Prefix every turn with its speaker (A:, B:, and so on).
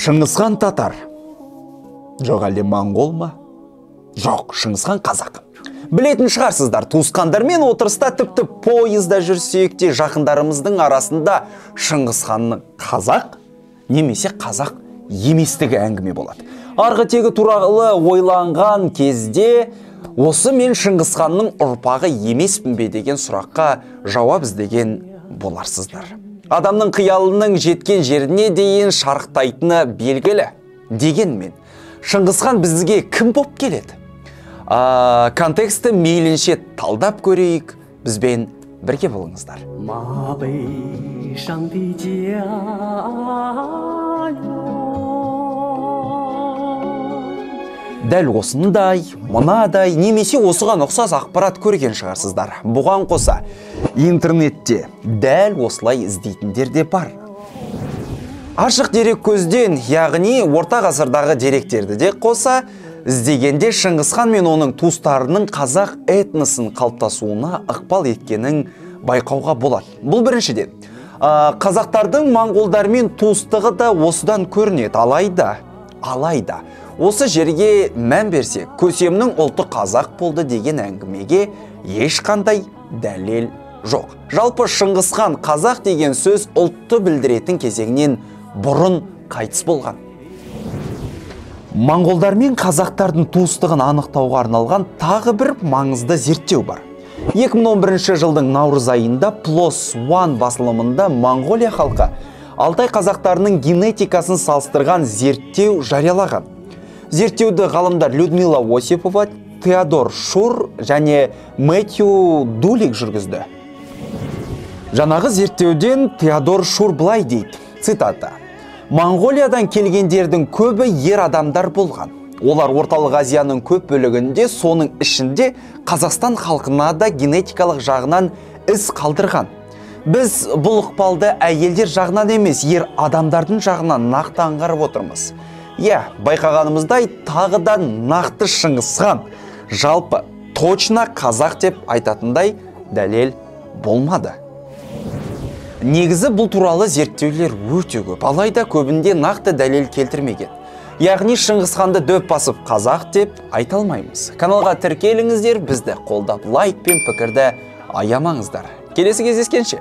A: Шыңғысхан татар. Жоқ әлде моңғол ма? Жоқ, Шыңғысхан қазақ. Білетін шығарсыздар, туысқандармен отырыста тіпті пойызда жүрсек те жақындарымыздың арасында Шыңғысханның қазақ немесе қазақ еместігі әңгіме болады. Арғы тегі туралы ойланған кезде осы мен Шыңғысханның ұрпағы емеспін бе деген сұраққа жауап іздеген боларсыздар. Адамның қиялының жеткен жеріне дейін шарықтайтыны белгілі. Дегенмен, Шыңғысхан бізге кім боп келеді? Контексті мейлінше талдап көрейік, бізбен бірге болыңыздар. Дәл осындай, мынадай, немесе осыған ұқсас ақпарат көрген шығарсыздар. Бұған қоса, интернетте дәл осылай іздейтіндер де бар. Ашық дерек көзден, яғни орта ғасырдағы деректерді де қоса, іздегенде Шыңғысхан мен оның туыстарының қазақ этносын қалыптасуына ықпал еткенін байқауға болады. Бұл біріншіден. Қазақтардың моңғолдармен туыстығы да осыдан көрінеді. Алайда, осы жерге мән берсек, көсемнің ұлты қазақ болды деген әңгімеге ешқандай дәлел жоқ. Жалпы Шыңғысхан қазақ деген сөз ұлтты білдіретін кезеңнен бұрын қайтыс болған. Моңғолдар мен қазақтардың туыстығын анықтауға арналған тағы бір маңызды зерттеу бар. 2011 жылдың наурыз айында PLOS ONE басылымында Моңғолия халқы Алтай қазақтарының генетикасын салыстырған зерттеу жариялаған. Зерттеуді ғалымдар Людмила Осипова, Теодор Шур және Мэтью Дулик жүргізді. Жаңағы зерттеуден Теодор Шур былай дейді, цитата: Моңғолиядан келгендердің көбі ер адамдар болған. Олар орталық Азияның көп бөлігінде, соның ішінде Қазақстан халқына да генетикалық жағынан із қалдырған. Біз бұл ықпалды әйелдер жағынан емес, ер адамдардың жағынан нақты аңғарып отырмыз. Байқағанымыздай тағы да нақты Шыңғысхан, жалпы точно қазақ деп айтатындай дәлел болмады. Негізі бұл туралы зерттеулер өте көп, алайда көбінде нақты дәлел келтірмеген. Яғни Шыңғысханды дөп басып қазақ деп айта алмаймыз. Каналға тіркеліңіздер, бізді қолдап лайк пен пікірді аямаңыздар. Келесі кездескенше.